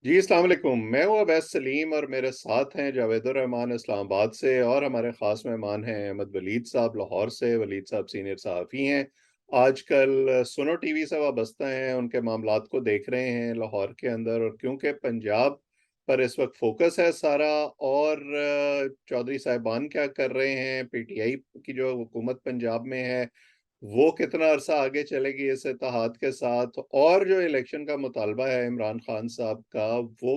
जी, अस्सलाम वालेकुम। मैं हूँ अवैस सलीम और मेरे साथ हैं जावेदुर रहमान इस्लामाबाद से और हमारे ख़ास मेहमान हैं अहमद वलीद साहब लाहौर से। वलीद साहब सीनियर सहाफ़ी हैं। आजकल सुनो टीवी से वाबस्ता हैं, उनके मामलात को देख रहे हैं लाहौर के अंदर और क्योंकि पंजाब पर इस वक़्त फ़ोकस है सारा और चौधरी साहिबान क्या कर रहे हैं, पीटीआई की जो हुकूमत पंजाब में है वो कितना अरसा आगे चलेगी इस इत्तेहाद के साथ और जो इलेक्शन का मुतालबा है इमरान खान साहब का वो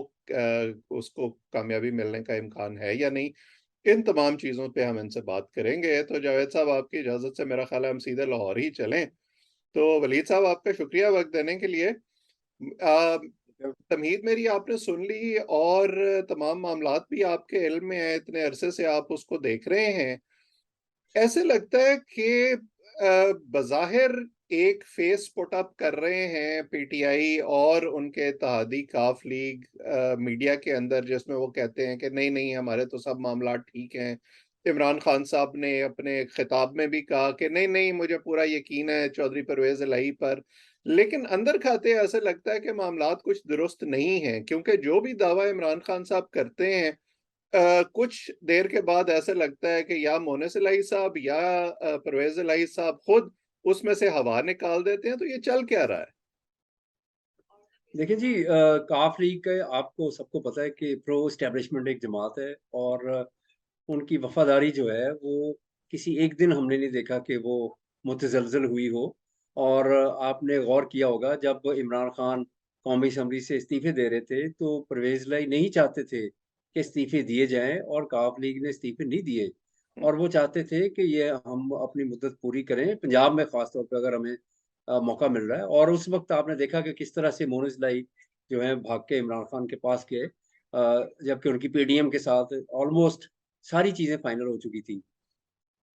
उसको कामयाबी मिलने का इम्कान है या नहीं। इन तमाम चीज़ों पे हम इनसे बात करेंगे। तो जावेद साहब आपकी इजाज़त से मेरा ख्याल है हम सीधे लाहौर ही चलें। तो वलीद साहब आपका शुक्रिया वक़्त देने के लिए। तमहीद मेरी आपने सुन ली और तमाम मामलात भी आपके इल्म में है, इतने अरसे से आप उसको देख रहे हैं। ऐसे लगता है कि बज़ाहिर एक फेस पुट अप कर रहे हैं पीटीआई और उनके इत्तेहादी काफ लीग मीडिया के अंदर जिसमें वो कहते हैं कि नहीं नहीं हमारे तो सब मामला ठीक हैं। इमरान खान साहब ने अपने खिताब में भी कहा कि नहीं नहीं मुझे पूरा यकीन है चौधरी परवेज इलाही पर। लेकिन अंदर खाते ऐसे लगता है कि मामलात कुछ दुरुस्त नहीं हैं क्योंकि जो भी दावा इमरान खान साहब करते हैं कुछ देर के बाद ऐसा लगता है कि या मोनिस इलाही साहब या परवेज इलाही साहब खुद उसमें से हवा निकाल देते हैं। तो ये चल क्या रहा है? देखिए जी, काफ लीग का आपको सबको पता है कि प्रो एस्टेब्लिशमेंट एक जमात है और उनकी वफादारी जो है वो किसी एक दिन हमने नहीं देखा कि वो मुतजलजल हुई हो। और आपने गौर किया होगा जब इमरान खान कौमी असम्बली से इस्तीफे दे रहे थे तो परवेज लाई नहीं चाहते थे कि इस्तीफे दिए जाएं और काफ लीग ने इस्तीफे नहीं दिए। हुँ, और वो चाहते थे कि ये हम अपनी मुद्दत पूरी करें पंजाब में, खास तौर पे अगर हमें मौका मिल रहा है। और उस वक़्त आपने देखा कि किस तरह से मोनिस लाई जो है भाग के इमरान खान के पास गए, जबकि उनकी पीडीएम के साथ ऑलमोस्ट सारी चीज़ें फाइनल हो चुकी थी।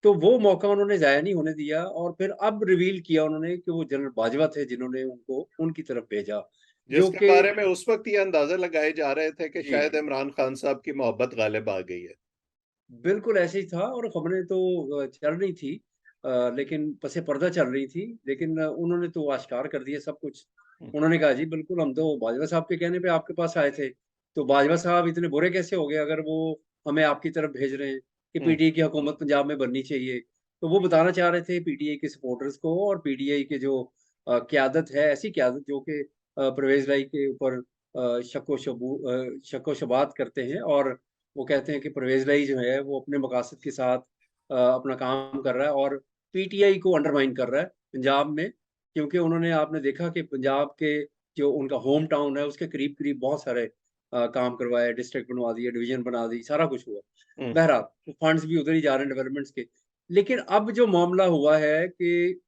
तो वो मौका उन्होंने ज़ाया नहीं होने दिया और फिर अब रिवील किया उन्होंने कि वो जनरल बाजवा थे जिन्होंने उनको उनकी तरफ भेजा, जो जिसके कि बारे में उस वक़्त ये अंदाज़ा लगाए जा रहे थे कि जी, शायद इमरान खान साहब की मोहब्बत गालिब आ गई है। बिल्कुल ऐसे ही था और खबरें तो चल रही थी, लेकिन पसे पर्दा चल रही थी, लेकिन उन्होंने तो आश्कार कर दिया सब कुछ। हुँ, उन्होंने कहा जी बिल्कुल हम तो बाजवा साहब के कहने पे आपके पास आए थे, तो बाजवा साहब इतने बुरे कैसे हो गए अगर वो हमें आपकी तरफ भेज रहे हैं कि हुँ, पीटीआई की हुकूमत पंजाब में बननी चाहिए। तो वो बताना चाह रहे थे पीटीआई के सपोर्टर्स को और पीटीआई के जो क़यादत है, ऐसी क़यादत जो कि परवेज़ राय के ऊपर शक व शुबात करते हैं और वो कहते हैं कि परवेज़ राय जो है वो अपने मकासद के साथ अपना काम कर रहा है और पीटीआई को अंडरमाइन कर रहा है पंजाब में, क्योंकि उन्होंने आपने देखा कि पंजाब के जो उनका होम टाउन है उसके करीब-करीब बहुत सारे काम करवाए, डिस्ट्रिक्ट बनवा दिए, डिवीज़न बना दी, सारा कुछ हुआ। हुँ, बहरहाल, वो फंड्स भी उधर ही जा रहे हैं डेवलपमेंट्स के। लेकिन अब जो मामला हुआ है कि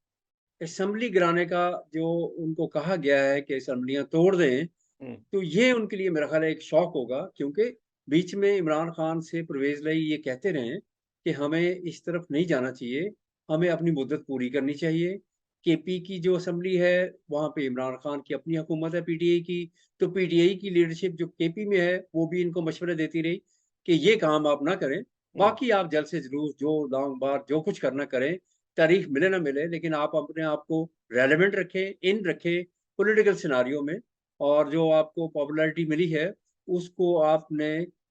असेंबली गिराने का जो उनको कहा गया है कि असेंबलियाँ तोड़ दें, हुँ, तो ये उनके लिए मेरा ख़्याल है एक शॉक होगा, क्योंकि बीच में इमरान खान से परवेज़ लाई ये कहते रहे हैं कि हमें इस तरफ नहीं जाना चाहिए, हमें अपनी मुद्दत पूरी करनी चाहिए। केपी की जो असेंबली है, वहाँ पे इमरान खान की अपनी हुकूमत है पीटीआई की, तो पीटीआई की लीडरशिप जो केपी में है, वो भी इनको मशवरे देती रही कि ये काम आप ना करें, हुँ। बाकी आप जल्द से जल्द जो लॉन्ग मार्च जो कुछ करना करें, तारीख मिले ना मिले, लेकिन आप अपने आप को रेलेवेंट रखें, इन रखें पॉलिटिकल सिनेरियो में। और जो आपको पॉपुलैरिटी मिली है, उसको आपने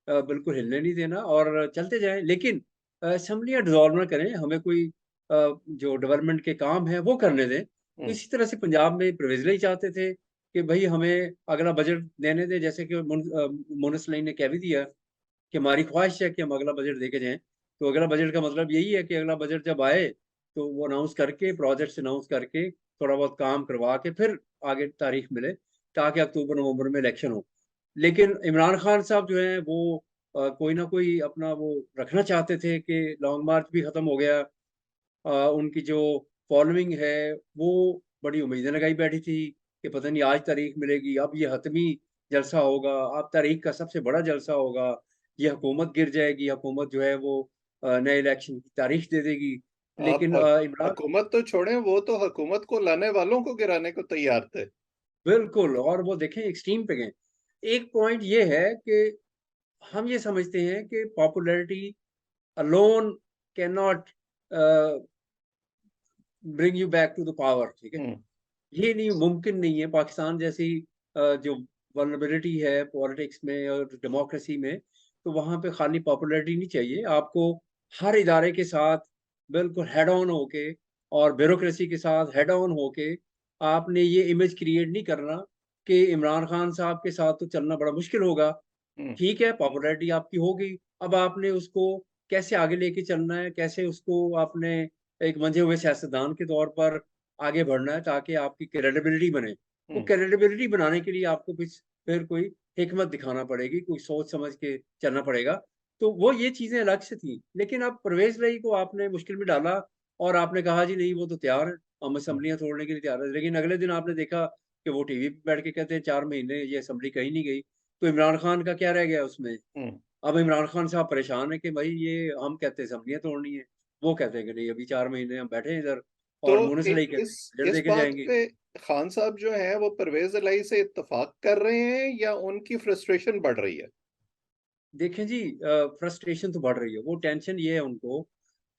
बिल्कुल हिलने नहीं देना और चलते जाएँ। लेकिन असेंबलियाँ डिसॉल्व ना करें, हमें कोई जो डेवलपमेंट के काम हैं, वो करने दें। तो हुँ, इसी तरह से पंजाब में परवेज़ लाई चाहते थे कि भई हमें अगला बजट देने दें, जैसे कि मोनिस लाई ने कह भी दिया कि हमारी ख्वाहिश है कि हम अगला बजट देके जाएँ। तो अगला बजट का मतलब यही है कि अगला बजट जब आए, तो वो अनाउंस करके, प्रोजेक्ट्स अनाउंस करके, थोड़ा बहुत काम करवा के फिर आगे तारीख मिले, ताकि अक्टूबर-नवंबर में इलेक्शन हो। लेकिन इमरान खान साहब जो हैं वो कोई ना कोई अपना वो रखना चाहते थे कि लॉन्ग मार्च भी खत्म हो गया। उनकी जो फॉलोइंग है, वो बड़ी उम्मीदें लगाई बैठी थी कि पता नहीं आज तारीख मिलेगी, अब ये हतमी जलसा होगा, अब तारीख का सबसे बड़ा जलसा होगा, ये हुकूमत गिर जाएगी, हुकूमत जो है वो नए इलेक्शन की तारीख दे देगी। आप लेकिन इमरान हुकूमत तो छोड़ें, वो तो हुकूमत को लाने वालों को गिराने को तैयार थे। बिल्कुल, और वो देखें एक्सट्रीम पे गए। एक पॉइंट ये है कि हम ये समझते हैं कि popularity alone can not a, bring you back to the power, ठीक है? हुँ, ये नहीं मुमकिन नहीं है पाकिस्तान जैसी जो वल्नरेबिलिटी है पॉलिटिक्स में और डेमोक्रेसी में, तो वहाँ पे खाली पॉपुलैरिटी नहीं चाहिए, आपको हर इदारे के साथ बिल्कुल हेड ऑन होके और ब्यूरोक्रेसी के साथ हेड ऑन होके आपने ये इमेज क्रिएट नहीं करना कि इमरान खान साहब के साथ तो चलना बड़ा मुश्किल होगा। हुँ, ठीक है, पॉपुलैरिटी आपकी हो गई, अब आपने उसको कैसे आगे लेके चलना है, कैसे उसको आपने एक मंझे हुए सियासतदान के तौर पर आगे बढ़ना है ताकि आपकी क्रेडिबिलिटी बने। वो हुँ, क्रेडिबिलिटी बनाने के लिए आपको कुछ फिर कोई हिकमत दिखाना पड़ेगी, कोई सोच समझ के चलना पड़ेगा। तो वो ये चीज़ें अलग से थी। लेकिन अब परवेज़ रई को आपने मुश्किल में डाला और आपने कहा जी नहीं वो तो तैयार है, हम हुँ, असेंबलियाँ तोड़ने के लिए तैयार है। लेकिन अगले दिन आपने देखा कि वो टीवी पे बैठ के कहते हैं 4 महीने ये असेंबली कहीं नहीं गई। तो इमरान खान का क्या रह गया उसमें? हुँ। अब इमरान खान साहब परेशान हैं कि भाई ये हम कहते हैं असेंबलियाँ तोड़नी है, वो कहते हैं कि नहीं अभी 4 महीने हम बैठे हैं इधर तो और मुनीस इ रई कहते इस हैं बजट इस देके बात जाएँगे। पे खान साहब जो हैं वो परवेज़ इलाही से इत्तेफ़ाक कर रहे हैं या उनकी फ्रस्ट्रेशन बढ़ रही है? देखें जी फ्रस्ट्रेशन तो बढ़ रही है, वो टेंशन ये है उनको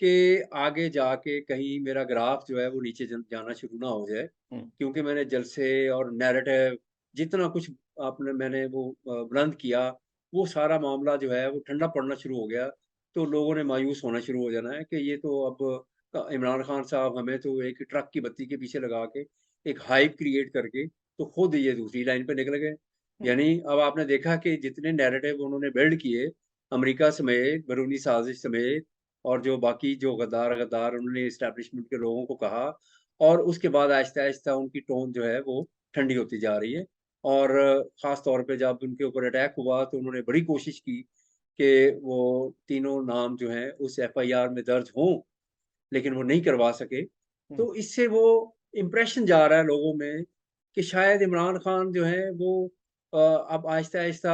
कि आगे जाके कहीं मेरा ग्राफ जो है वो नीचे जाना शुरू ना हो जाए, हुँ, क्योंकि मैंने जलसे और नैरेटिव जितना कुछ आपने मैंने वो बुलंद किया, वो सारा मामला जो है वो ठंडा पड़ना शुरू हो गया, तो लोगों ने मायूस होना शुरू हो जाना है कि ये तो अब इमरान खान साहब हमें तो एक ट्रक की बत्ती के पीछे लगा के, एक हाइप क्रिएट करके, तो खुद ये दूसरी लाइन पे निकल गए। हुँ, यानी अब आपने देखा कि जितने नैरेटिव उन्होंने बिल्ड किए, अमेरिका समेत, बैरूनी साजिश समेत और जो बाकी जो गद्दार-गद्दार उन्होंने एस्टेब्लिशमेंट के लोगों को कहा और उसके बाद आहिस्ता-आहिस्ता उनकी टोन जो है वो ठंडी होती जा रही है। और ख़ास तौर पे जब उनके ऊपर अटैक हुआ तो उन्होंने बड़ी कोशिश की कि वो तीनों नाम जो हैं उस एफआईआर में दर्ज हों, लेकिन वो नहीं करवा सके। हुँ, तो इससे वो इम्प्रेशन जा रहा है लोगों में कि शायद इमरान खान जो हैं वो अब आहिस्ता-आहिस्ता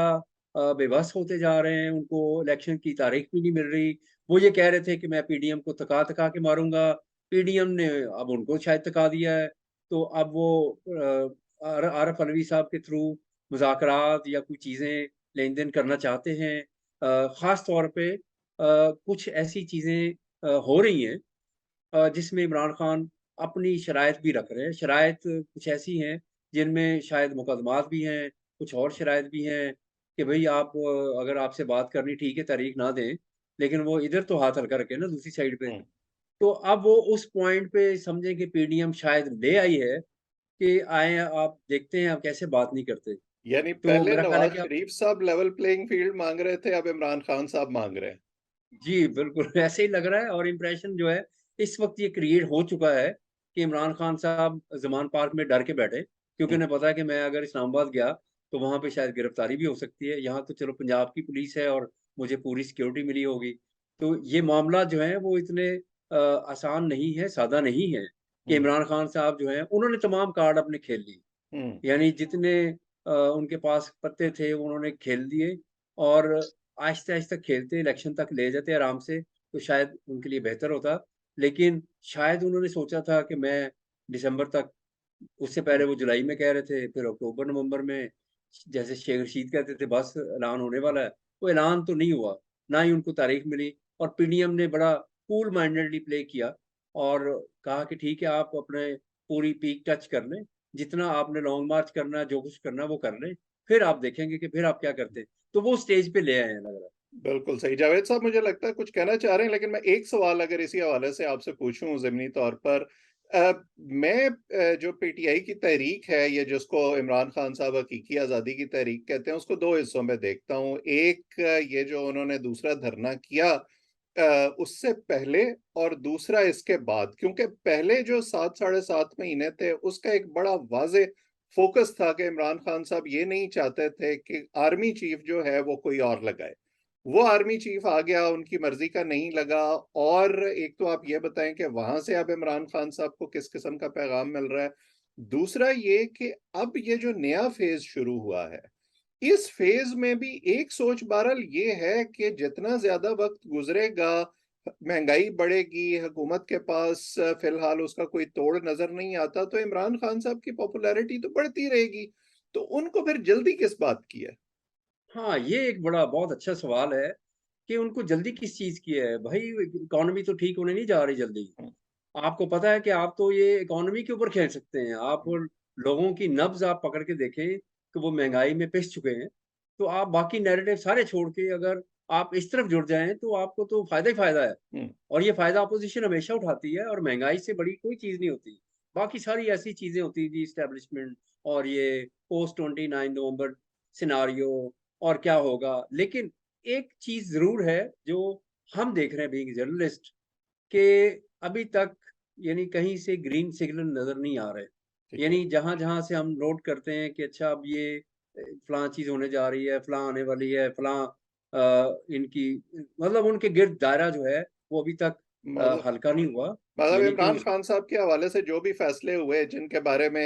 बेबस होते जा रहे हैं, उनको इलेक्शन की तारीख भी नहीं मिल रही। वो ये कह रहे थे कि मैं पीडीएम को थका-थका के मारूँगा, पीडीएम ने अब उनको शायद थका दिया है। तो अब वो आरिफ अलवी साहब के थ्रू मुज़ाकरात या कुछ चीज़ें लेन-देन करना चाहते हैं। ख़ास तौर पे कुछ ऐसी चीज़ें हो रही हैं जिसमें इमरान खान अपनी शराइत भी रख रहे हैं। शराइत कुछ ऐसी हैं जिनमें शायद मुकदमात भी हैं, कुछ और शराइत भी हैं कि भई आप अगर आपसे बात करनी ठीक है तारीख ना दें, लेकिन वो इधर तो हाथ हल्का रखें ना दूसरी साइड पे। हुँ। तो अब वो उस पॉइंट पे समझें कि पीडीएम शायद ले आई है कि आएँ आप देखते हैं अब कैसे बात नहीं करते। यानी तो पहले मेरा ख़्याल है नवाज़ कि अब शरीफ साहब लेवल प्लेइंग फील्ड माँग रहे थे, अब इमरान खान साहब माँग रहे हैं। जी, बिल्कुल ऐसे ही लग रहा है और इम्प्रेशन जो है इस वक़्त ये क्रिएट हो चुका है कि इमरान खान साहब ज़मान पार्क में डर के बैठे क्योंकि हुँ, उन्हें पता है कि मैं अगर इस्लामाबाद गया तो वहाँ पे शायद गिरफ्तारी भी हो सकती है। यहाँ तो चलो पंजाब की पुलिस है और मुझे पूरी सिक्योरिटी मिली होगी। तो ये मामला जो है वो इतने आसान नहीं है, सादा नहीं है कि हुँ, इमरान खान साहब जो हैं उन्होंने तमाम कार्ड अपने खेल लिए। हुँ, यानी जितने उनके पास पत्ते थे वो उन्होंने खेल दिए और आहिस्ता-आहिस्ता खेलते इलेक्शन तक ले जाते आराम से, तो शायद उनके लिए बेहतर होता। लेकिन शायद उन्होंने सोचा था कि मैं दिसंबर तक उससे हुँ, पहले वो जुलाई में कह रहे थे, फिर अक्टूबर-नवंबर में जैसे शेख रशीद कहते थे बस ऐलान होने वाला है, वो ऐलान तो नहीं हुआ, ना ही उनको तारीख मिली और पीडीएम ने बड़ा कूल माइंडेडली प्ले किया और कहा कि ठीक है आप अपने पूरी पीक टच कर लें, जितना आपने लॉन्ग मार्च करना है, जो कुछ करना है वो कर लें, फिर आप देखेंगे कि फिर आप क्या करते हैं। तो वो स्टेज पे ले आए हैं लग रहा है। बिल्कुल सही। जावेद साहब मुझे लगता है कुछ कहना चाह रहे हैं, लेकिन मैं एक सवाल अगर इसी हवाले से आपसे पूछूँ ज़मीनी तौर पर मैं जो पीटीआई की तहरीक है, ये जिसको इमरान खान साहब हकीकी आज़ादी की तहरीक कहते हैं, उसको 2 हिस्सों में देखता हूँ। एक ये जो उन्होंने दूसरा धरना किया उससे पहले और दूसरा इसके बाद, क्योंकि पहले जो 7 साढ़े 7 महीने थे, उसका एक बड़ा वाज़ेह फ़ोकस था कि इमरान खान साहब ये नहीं चाहते थे कि आर्मी चीफ़ जो है वो कोई और लगाए। वो आर्मी चीफ आ गया, उनकी मर्ज़ी का नहीं लगा और एक तो आप ये बताएँ कि वहाँ से अब इमरान खान साहब को किस किस्म का पैगाम मिल रहा है? दूसरा ये कि अब ये जो नया फ़ेज़ शुरू हुआ है, इस फ़ेज़ में भी एक सोच बहरहाल ये है कि जितना ज़्यादा वक़्त गुज़रेगा, महँगाई बढ़ेगी, हुकूमत के पास फ़िलहाल उसका कोई तोड़ नज़र नहीं आता, तो इमरान खान साहब की पॉपुलैरिटी तो बढ़ती रहेगी। तो उनको फिर जल्दी किस बात की है? हाँ, ये एक बड़ा बहुत अच्छा सवाल है कि उनको जल्दी किस चीज़ की है? भई इकॉनमी तो ठीक होने नहीं जा रही जल्दी। हुँ, आपको पता है कि आप तो ये इकॉनमी के ऊपर खेल सकते हैं। आप हुँ, लोगों की नब्ज़ आप पकड़ के देखें कि वो महंगाई में पिस चुके हैं, तो आप बाकी नैरेटिव सारे छोड़ के अगर आप इस तरफ जुड़ जाएँ, तो आपको तो फ़ायदा ही फ़ायदा है। हुँ, और ये फ़ायदा अपोज़िशन हमेशा उठाती है और महँगाई से बड़ी कोई चीज़ नहीं होती। बाकी सारी ऐसी चीज़ें होती हैं जी एस्टेब्लिशमेंट और ये पोस्ट 29 नवंबर सिनेरियो और क्या होगा। लेकिन एक चीज़ ज़रूर है जो हम देख रहे हैं बीइंग जर्नलिस्ट कि अभी तक यानी कहीं से ग्रीन सिग्नल नज़र नहीं आ रहे। ठीक है। यानी जहाँ-जहाँ से हम नोट करते हैं कि अच्छा अब ये फलाँ चीज़ होने जा रही है, फलाँ आने वाली है, फलाँ इनकी मतलब उनके गिर्द दायरा जो है वो अभी तक मतलब हल्का नहीं हुआ। मतलब यानी कि इमरान उस खान साहब के हवाले से जो भी फैसले हुए जिनके बारे में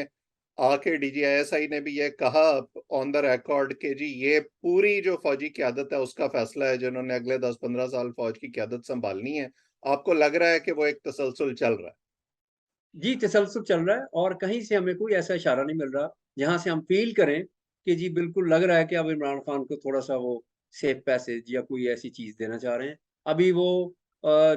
आके डीजीआईएसआई ने भी ये कहा ऑन द रिकॉर्ड कि जी ये पूरी जो फौजी क़यादत है उसका फैसला है जिन्होंने अगले 10-15 साल फौज की क़यादत सँभालनी है। आपको लग रहा है कि वो एक तसलसल चल रहा है? जी, तसलसल चल रहा है और कहीं से हमें कोई ऐसा इशारा नहीं मिल रहा, जहाँ से हम फ़ील करें कि जी बिल्कुल लग रहा है कि अब इमरान खान को थोड़ा-सा वो सेफ पैसेज या कोई ऐसी चीज़ देना चाह रहे हैं। अभी वो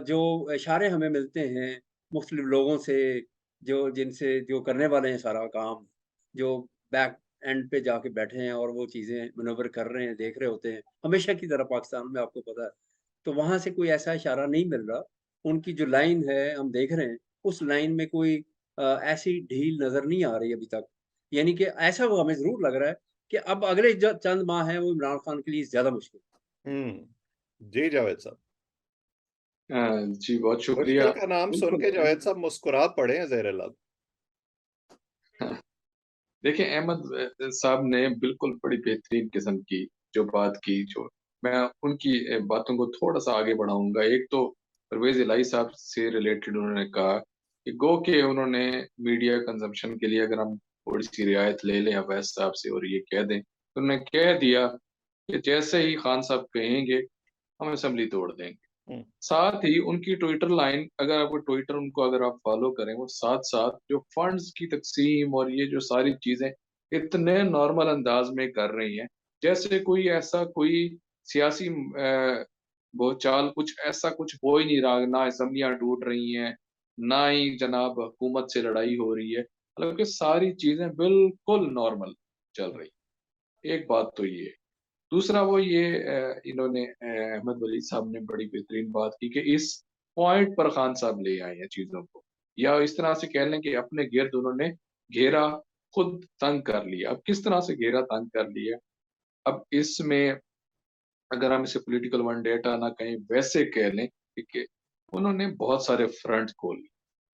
जो इशारे हमें मिलते हैं मुख्तलिफ़ लोगों से, जो जिनसे जो करने वाले हैं सारा काम, जो बैक एंड पे जाके बैठे हैं और वो चीज़ें मैनूवर कर रहे हैं, देख रहे होते हैं, हमेशा की तरह पाकिस्तान में आपको पता है। तो वहाँ से कोई ऐसा इशारा नहीं मिल रहा। उनकी जो लाइन है हम देख रहे हैं उस लाइन में कोई ऐसी ढील नज़र नहीं आ रही अभी तक। यानी कि ऐसा वो हमें ज़रूर लग रहा है कि अब अगले ज चंद माह हैं वो इमरान खान के लिए ज़्यादा मुश्किल। हुँ। जी, जावेद साहब। जी, बहुत शुक्रिया। मुश्किल का नाम सुन बिल्कुल, के जावेद साहब मुस्कुरा पड़े हैं ज़ेर-ए-लब। हाँ, देखिए अहमद साहब ने बिल्कुल बड़ी बेहतरीन किस्म की जो बात की, जो मैं उनकी बातों को थोड़ा-सा आगे बढ़ाऊँगा। एक तो परवेज़ इलाही साहब से रिलेटेड उन्होंने कहा कि गो के उन्होंने मीडिया कंज़म्पशन के लिए अगर हम थोड़ी-सी रियायत ले लें अवैस साहब से और ये कह दें, तो उन्होंने कह दिया कि जैसे ही खान साहब कहेंगे, हम असेंबली तोड़ देंगे। हुँ, साथ ही उनकी ट्विटर लाइन अगर आपको ट्विटर उनको अगर आप फॉलो करें, वो साथ-साथ जो फंड्स की तक़सीम और ये जो सारी चीज़ें इतने नॉर्मल अंदाज़ में कर रही हैं, जैसे कोई ऐसा कोई सियासी भूचाल कुछ ऐसा कुछ हो ही नहीं रहा, ना असेंबलियाँ टूट रही हैं, ना ही जनाब हुकूमत से लड़ाई हो रही है। मतलब कि सारी चीज़ें बिल्कुल नॉर्मल चल हुँ, रही हैं। एक बात तो ये है। दूसरा वो ये इन्होंने अहमद वली साहब ने बड़ी बेहतरीन बात की कि इस पॉइंट पर खान साहब ले आए हैं चीज़ों को, या इस तरह से कह लें कि अपने गिर्द उन्होंने घेरा खुद तंग कर लिया। अब किस तरह से घेरा तंग कर लिया? अब इसमें अगर हम इसे पॉलिटिकल वेंडेटा ना कहें, वैसे कह लें कि उन्होंने बहुत सारे फ्रंट खोले।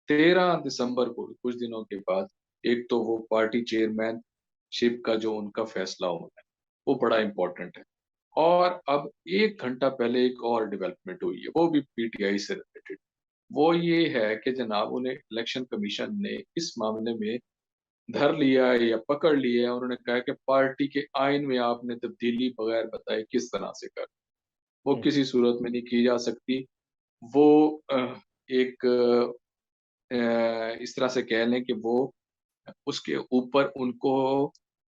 13 दिसंबर को कुछ दिनों के बाद एक तो वो पार्टी चेयरमैनशिप का जो उनका फैसला होना है, वो बड़ा इम्पोर्टेंट है। और अब 1 घंटा पहले एक और डेवलपमेंट हुई है, वो भी पीटीआई से रिलेटेड। वो ये है कि जनाब उन्हें इलेक्शन कमीशन ने इस मामले में धर लिया है या पकड़ लिया है। उन्होंने कहा है कि पार्टी के आइन में आपने तब्दीली बगैर बताए किस तरह से कर, वो हुँ, किसी सूरत में नहीं की जा सकती। वो एक इस तरह से कह लें कि वो उसके ऊपर उनको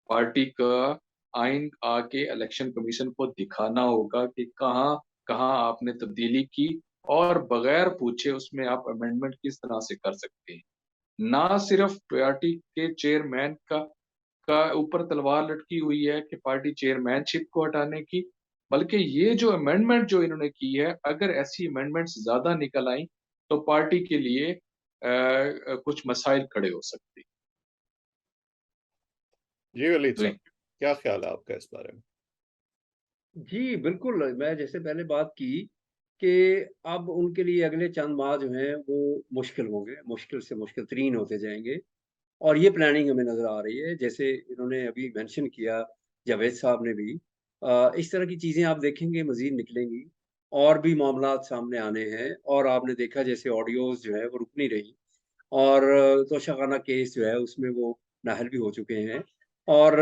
पार्टी का आइन आके इलेक्शन कमीशन को दिखाना होगा कि कहाँ-कहाँ आपने तब्दीली की और बगैर पूछे उसमें आप अमेंडमेंट किस तरह से कर सकते हैं। ना सिर्फ पार्टी के चेयरमैन का ऊपर तलवार लटकी हुई है कि पार्टी चेयरमैनशिप को हटाने की, बल्कि ये जो अमेंडमेंट जो इन्होंने की है, अगर ऐसी अमेंडमेंट्स ज़्यादा निकल आईं, तो पार्टी के लिए कुछ मसाइल खड़े हो सकते हैं। जी, वलीद जी। साहब, क्या ख़्याल है आपका इस बारे में? जी, बिल्कुल, मैं जैसे पहले बात की कि अब उनके लिए अगले चंद माह जो हैं वो मुश्किल होंगे, मुश्किल से मुश्किल तरीन होते जाएँगे। और ये प्लानिंग हमें नज़र आ रही है, जैसे इन्होंने अभी मेंशन किया जावेद साहब ने भी इस तरह की चीज़ें आप देखेंगे मज़ीद निकलेंगी और भी मामलात सामने आने हैं और आपने देखा जैसे ऑडियोज़ जो है वो रुक नहीं रही और तोशाखाना केस जो है उसमें वो नाअहल भी हो चुके हैं और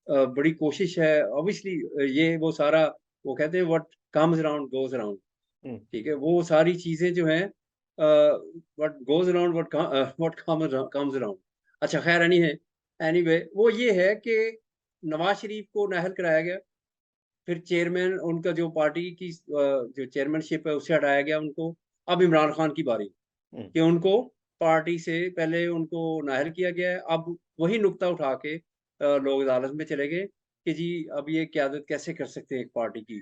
बड़ी कोशिश है ऑब्वियसली ये वो सारा वो कहते हैं what comes around goes around हुँ, ठीक है? वो सारी चीज़ें जो हैं what goes around what comes around अच्छा ख़ैर एनीवे वो ये है कि नवाज़ शरीफ को नाअहल कराया गया, फिर चेयरमैन उनका जो पार्टी की जो चेयरमैनशिप है उससे हटाया गया उनको। अब इमरान खान की बारी हुँ, कि उनको पार्टी से पहले उनको नाअहल किया गया है, अब वही नुक्ता उठा के लोग अदालत में चले गए कि जी अब ये क़यादत कैसे कर सकते हैं एक पार्टी की।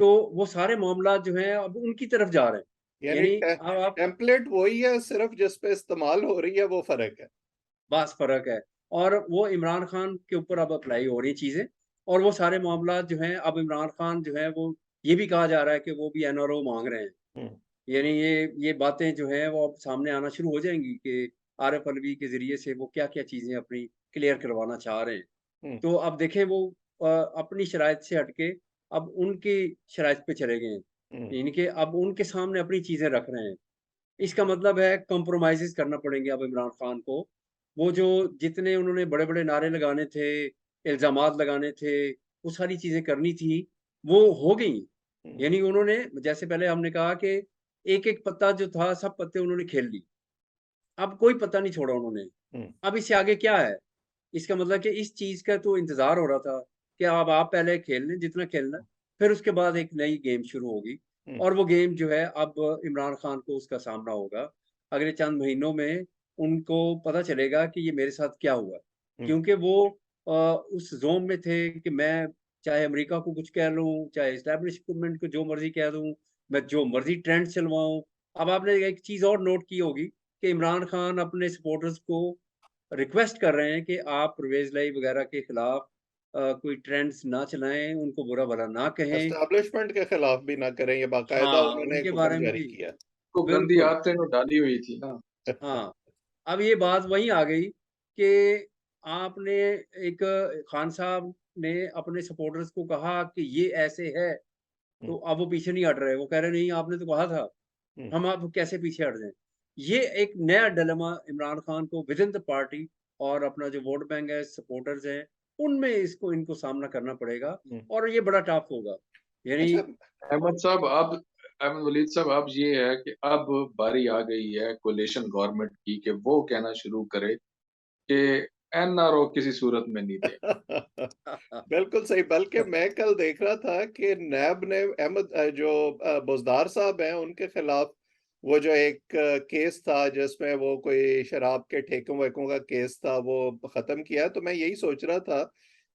तो वो सारे मामलात जो हैं अब उनकी तरफ जा रहे हैं। यानी यानी अब आप टेम्पलेट वही है, सिर्फ जिस पे इस्तेमाल हो रही है वो फ़र्क है। बस फ़र्क है और वो इमरान खान के ऊपर अब अप्लाई हो रही चीज़ें और वो सारे मामलात जो हैं अब इमरान खान जो है वो ये भी कहा जा रहा है कि वो भी एनआरओ माँग रहे हैं। हुँ, यानी ये बातें जो हैं वो अब सामने आना शुरू हो जाएँगी कि आरिफ अलवी के ज़रिए से वो क्या-क्या चीज़ें अपनी क्लियर करवाना चाह रहे हैं। हुँ, तो अब देखें वो अपनी शराइत से हट के अब उनकी शराइत पे चले गए हैं। हुँ, यानी कि अब उनके सामने अपनी चीज़ें रख रहे हैं। इसका मतलब है कॉम्प्रोमाइज़ेज़ करना पड़ेंगे अब इमरान खान को। वो जो जितने उन्होंने बड़े-बड़े नारे लगाने थे, इल्ज़ामात लगाने थे, वो सारी चीज़ें करनी थी, वो हो गईं। हुँ, यानी उन्होंने जैसे पहले हमने कहा कि एक-एक पत्ता जो था सब पत्ते उन्होंने खेल ली। अब कोई पत्ता नहीं छोड़ा उन्होंने। हुँ, अब इससे आगे क्या है? इसका मतलब कि इस चीज़ का तो इंतज़ार हो रहा था कि अब आप पहले खेल लें जितना खेलना है, फिर उसके बाद एक नई गेम शुरू होगी हुँ, और वो गेम जो है अब इमरान खान को उसका सामना होगा। अगले चंद महीनों में उनको पता चलेगा कि ये मेरे साथ क्या हुआ। हुँ। क्योंकि वो उस ज़ोन में थे कि मैं चाहे अमेरिका को कुछ कह लूँ, चाहे एस्टेब्लिशमेंट को जो मर्ज़ी कह दूँ, मैं जो मर्ज़ी ट्रेंड चलवाऊँ। अब आपने एक चीज़ और नोट की होगी कि इमरान खान अपने सपोर्टर्स को रिक्वेस्ट कर रहे हैं कि आप परवेज़ लाई वगैरह के खिलाफ कोई ट्रेंड्स ना चलाएँ, उनको बुरा-भला ना कहें। एस्टेब्लिशमेंट के खिलाफ भी ना करें, ये बाकायदा हाँ, उन्होंने उनके एक बारे हुक्म में जारी भी किया है। को गंदी बिल्कुल, आदतें तो डाली हुई थी ना। हाँ। अब ये बात वहीं आ गई कि आपने एक खान साहब ने अपने सपोर्टर्स को कहा कि ये ऐसे है, हुँ, तो अब वो पीछे नहीं हट रहे। वो कह रहे नहीं आपने तो कहा था, हुँ, हम अब कैसे पीछे हट जाएँ? ये एक नया डिलेमा इमरान खान को विदिन द पार्टी और अपना जो वोट बैंक है, सपोर्टर्स हैं, उनमें इनको सामना करना पड़ेगा हुँ। और ये बड़ा टफ होगा। यानी अच्छा। अहमद साहब अब अहमद वलीद साहब अब ये है कि अब बारी आ गई है कोalition गवर्नमेंट की कि वो कहना शुरू करे कि एनआरओ किसी सूरत में नहीं देंगे। बिल्कुल सही, बल्कि मैं कल देख रहा था कि नैब ने जो बुज़दार साहब हैं उनके खिलाफ वो जो एक केस था जिसमें वो कोई शराब के ठेकों-वेकों का केस था वो ख़त्म किया। तो मैं यही सोच रहा था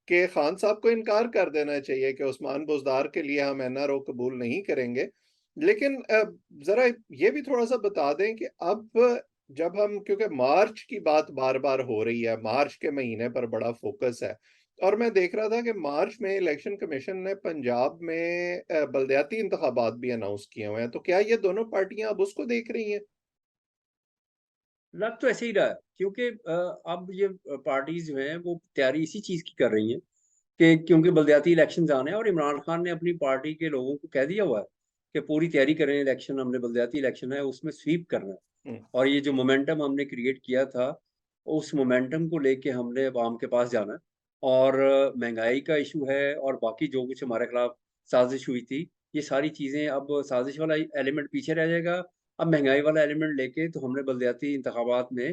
कि खान साहब को इनकार कर देना चाहिए कि उस्मान बुज़दार के लिए हम एनआरओ कबूल नहीं करेंगे। लेकिन ज़रा ये भी थोड़ा-सा बता दें कि अब जब हम, क्योंकि मार्च की बात बार-बार हो रही है, मार्च के महीने पर बड़ा फ़ोकस है और मैं देख रहा था कि मार्च में इलेक्शन कमीशन ने पंजाब में बलदियाती इंतखाबात भी अनाउंस किए हुए हैं। तो क्या ये दोनों पार्टियाँ अब उसको देख रही हैं? लग तो ऐसे ही रहा है क्योंकि अब ये पार्टीज़ जो हैं वो तैयारी इसी चीज़ की कर रही हैं कि क्योंकि बलदियाती इलेक्शंस आने हैं और इमरान खान ने अपनी पार्टी के लोगों को कह दिया हुआ है कि पूरी तैयारी करें इलेक्शन हमने बलदियाती इलेक्शन है उसमें स्वीप करना है। हुँ, और ये जो मोमेंटम हमने क्रिएट किया था, उस मोमेंटम को लेके हमने अवाम के पास जाना है और महँगाई का इश्यू है और बाकी जो कुछ हमारे खिलाफ साज़िश हुई थी, ये सारी चीज़ें अब साज़िश वाला एलिमेंट पीछे रह जाएगा। अब महँगाई वाला एलिमेंट लेके तो हमने बलदियाती इंतखाबात में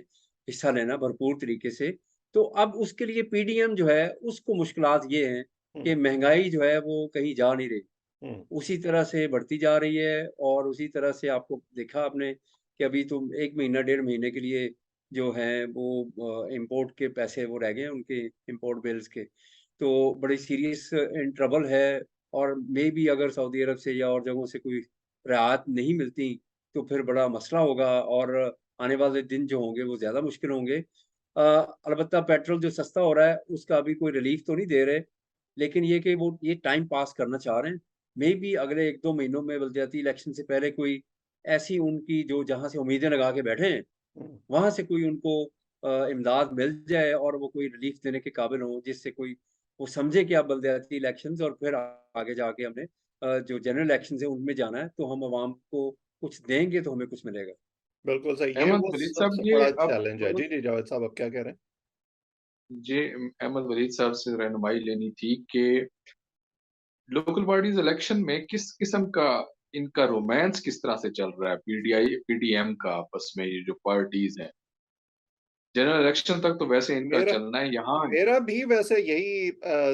हिस्सा लेना भरपूर तरीके से। तो अब उसके लिए पीडीएम जो है, उसको मुश्किलात ये हैं हुँ, कि महँगाई जो है वो कहीं जा नहीं रही। हुँ, उसी तरह से बढ़ती जा रही है और उसी तरह से आपको देखा आपने कि अभी तो 1 महीना, डेढ़ महीने के लिए जो हैं वो इम्पोर्ट के पैसे वो रह गए हैं उनके इम्पोर्ट बिल्स के। तो बड़ी सीरियस इन ट्रबल है और मेबी अगर सऊदी अरब से या और जगहों से कोई राहत नहीं मिलती, तो फिर बड़ा मसला होगा और आने वाले दिन जो होंगे वो ज़्यादा मुश्किल होंगे। अलबत्ता पेट्रोल जो सस्ता हो रहा है, उसका अभी कोई रिलीफ़ तो नहीं दे रहे, लेकिन ये कि वो ये टाइम पास करना चाह रहे हैं। मेबी अगले 1-2 महीनों में बलदियाती इलेक्शन से पहले कोई ऐसी उनकी जो जहाँ से उम्मीदें लगा के बैठे हैं, हुँ। वहाँ से कोई उनको इमदाद मिल जाए और वो कोई रिलीफ़ देने के काबिल हों, जिससे कोई वो समझे कि अब बलदियाती इलेक्शंस और फिर आगे जाके हमने जो जनरल इलेक्शंस हैं, उनमें जाना है, तो हम अवाम को कुछ देंगे, तो हमें कुछ मिलेगा। बिल्कुल सही, ये अहमद वो वलीद साहब सबसे ये बड़ा अब चैलेंज है। जी, जी, जावेद साहब आप क्या कह रहे हैं? जे अहमद वलीद साहब से रहनुमाई लेनी थी कि लोकल बॉडीज इलेक्शन में किस किस्म का इनका रोमांस किस तरह से चल रहा है पीडीआई पीडीएम का आपस में ये जो पार्टीज हैं जनरल इलेक्शन तक तो वैसे इनका मेरा चलना है यहाँ मेरा भी वैसे यही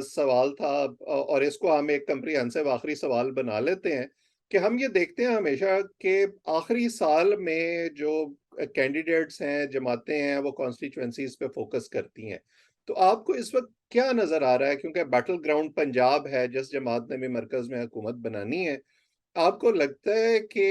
सवाल था, और इसको हम एक कम्प्रिहेंसिव आखिरी सवाल बना लेते हैं कि हम ये देखते हैं हमेशा कि आखिरी साल में जो कैंडिडेट्स हैं, जमातें हैं, वो कॉन्स्टिट्यूएंसीज पे फोकस करती हैं। तो आपको इस वक़्त क्या नज़र आ रहा है? क्योंकि बैटल ग्राउंड पंजाब है, जिस जमात ने भी मरकज़ में हुकूमत बनानी है, आपको लगता है कि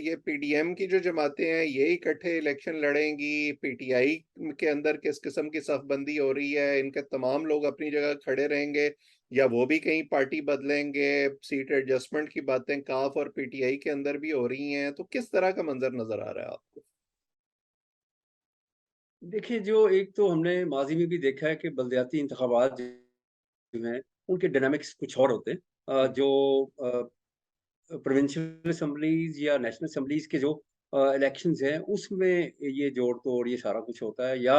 ये पीडीएम की जो जमातें हैं, ये इकट्ठे इलेक्शन लड़ेंगी? पीटीआई के अंदर किस किस्म की सफ़बंदी हो रही है? इनके तमाम लोग अपनी जगह खड़े रहेंगे या वो भी कहीं पार्टी बदलेंगे? सीट एडजस्टमेंट की बातें काफ और पीटीआई के अंदर भी हो रही हैं, तो किस तरह का मंज़र नज़र आ रहा है आपको? देखिए, जो एक तो हमने माज़ी में भी देखा है कि बलदियाती इंतखाबात जो हैं, उनके डायनामिक्स कुछ और होते हैं। हुँ, जो प्रोविंशियल असेंबलीज़ या नेशनल असेंबलीज़ के जो इलेक्शंस हैं, उसमें ये जोड़-तोड़ ये सारा कुछ होता है, या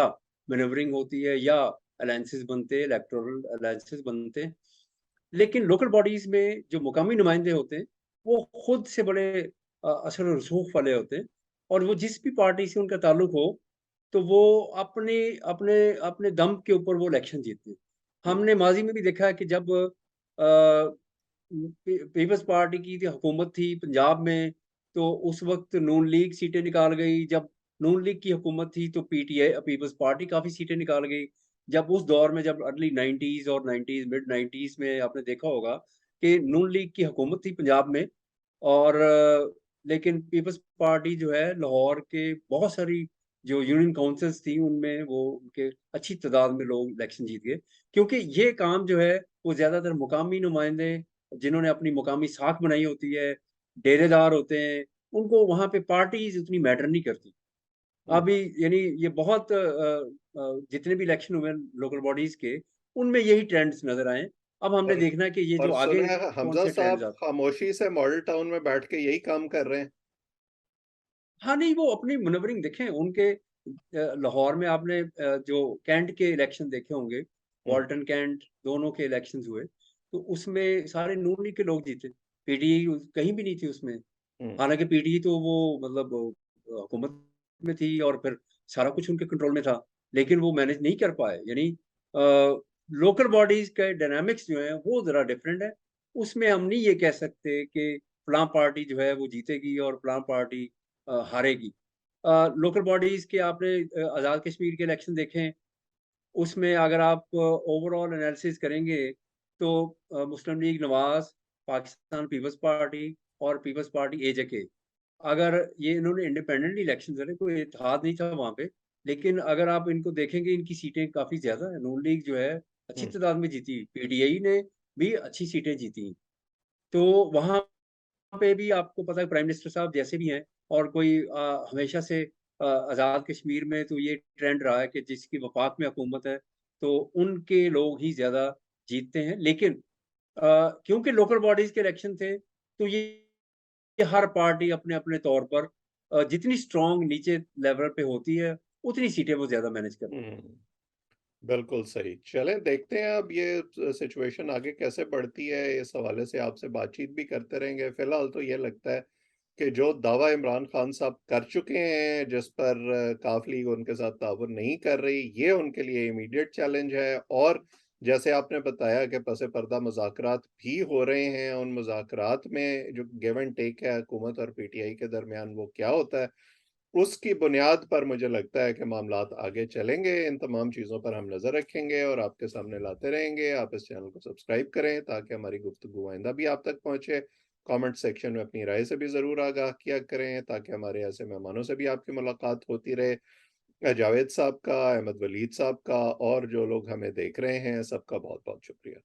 मैनेवरिंग होती है, या अलायंसेस बनते हैं, इलेक्टोरल अलायंसेस बनते हैं। लेकिन लोकल बॉडीज़ में जो मुकामी नुमाइंदे होते हैं, वो खुद से बड़े असर और रसूख वाले होते हैं, और वो जिस भी पार्टी से उनका ताल्लुक हो, तो वो अपने अपने अपने दम के ऊपर वो इलेक्शन जीतते हैं। हुँ, हमने माज़ी में भी देखा है कि जब अ, पीपल्स पार्टी की हुकूमत थी पंजाब में, तो उस वक़्त नून लीग सीटें निकाल गई। जब नून लीग की हुकूमत थी, तो पीटीआई पीपल्स पार्टी काफ़ी सीटें निकाल गई। जब उस दौर में, जब अर्ली 90s और 90s मिड 90s में आपने देखा होगा कि नून लीग की हुकूमत थी पंजाब में, और लेकिन पीपल्स पार्टी जो है लाहौर के बहुत सारी जो यूनियन काउंसिल्स थी, उनमें वो उनके अच्छी तादाद में लोग इलेक्शन जीत गए। क्योंकि ये काम जो है वो ज़्यादातर मुकामी नुमाइंदे, जिन्होंने अपनी मुकामी साख बनाई होती है, डेरेदार होते हैं, उनको वहाँ पे पार्टीज़ उतनी मैटर नहीं करती। हुँ। अभी यानी ये बहुत जितने भी इलेक्शन हुए लोकल बॉडीज़ के, उनमें यही ट्रेंड्स नज़र आए। अब हमने और देखना है कि ये और जो सुना आगे है कौन हमज़ा से ट्रेंड्स साहब आते हैं। खामोशी से मॉडल टाउन में बैठ के यही काम कर रहे हैं। हाँ, नहीं, वो अपनी मैनूवरिंग देखें उनके। लाहौर में आपने जो कैंट के इलेक्शन देखे होंगे, हुँ, वाल्टन कैंट दोनों के इलेक्शंस हुए, तो उसमें सारे नून लीग के लोग जीते। पीटीआई कहीं भी नहीं थी उसमें। हुँ, हालाँकि पीटीआई तो वो मतलब हुकूमत में थी, और फिर सारा कुछ उनके कंट्रोल में था, लेकिन वो मैनेज नहीं कर पाए। यानी लोकल बॉडीज़ के डायनामिक्स जो हैं वो ज़रा डिफरेंट है। उसमें हम नहीं ये कह सकते कि फलाँ पार्टी जो है वो जीतेगी और फलाँ पार्टी हारेगी। लोकल बॉडीज़ के आपने आज़ाद कश्मीर के इलेक्शन देखे हैं, उसमें अगर आप ओवरऑल एनालिसिस करेंगे, तो मुस्लिम लीग नवाज़, पाकिस्तान पीपल्स पार्टी और पीपल्स पार्टी एजेके, अगर ये इन्होंने इंडिपेंडेंटली इलेक्शन लड़े, कोई इत्तेहाद नहीं था वहाँ पे। लेकिन अगर आप इनको देखेंगे, इनकी सीटें काफ़ी ज़्यादा है। नून लीग जो है अच्छी हुँ। तादाद में जीती, पीटीआई ने भी अच्छी सीटें जीती। तो वहाँ पे भी आपको पता है प्राइम मिनिस्टर साहब जैसे भी हैं, और कोई हमेशा से आज़ाद कश्मीर में तो ये ट्रेंड रहा है कि जिसकी वफ़ाक में हुकूमत है, तो उनके लोग ही ज़्यादा जीतते हैं। लेकिन क्योंकि लोकल बॉडीज़ के इलेक्शन थे, तो ये हर पार्टी अपने-अपने तौर पर जितनी स्ट्रॉन्ग नीचे लेवल पे होती है, उतनी सीटें वो ज़्यादा मैनेज करती है। हुँ, बिल्कुल सही। चलें देखते हैं अब ये सिचुएशन आगे कैसे बढ़ती है, इस हवाले से आपसे बातचीत भी करते रहेंगे। फिलहाल तो ये लगता है कि जो दावा इमरान खान साहब कर चुके हैं, जिस पर काफ लीग उनके साथ ताउन नहीं कर रही, ये उनके लिए इमीडिएट चैलेंज है और जैसे आपने बताया कि पस-ए-पर्दा मुज़ाकरात भी हो रहे हैं, उन मुज़ाकरात में जो गिव एंड टेक है हुकूमत और पीटीआई के दरमियान, वो क्या होता है, उसकी बुनियाद पर मुझे लगता है कि मामलात आगे चलेंगे। इन तमाम चीज़ों पर हम नज़र रखेंगे और आपके सामने लाते रहेंगे। आप इस चैनल को सब्सक्राइब करें ताकि हमारी गुफ्तगू आइंदा भी आप तक पहुँचे। कमेंट सेक्शन में अपनी राय से भी ज़रूर आगाह किया करें ताकि हमारे ऐसे मेहमानों से भी आपकी मुलाकात होती रहे। जावेद साहब का, अहमद वलीद साहब का और जो लोग हमें देख रहे हैं, सबका बहुत-बहुत शुक्रिया।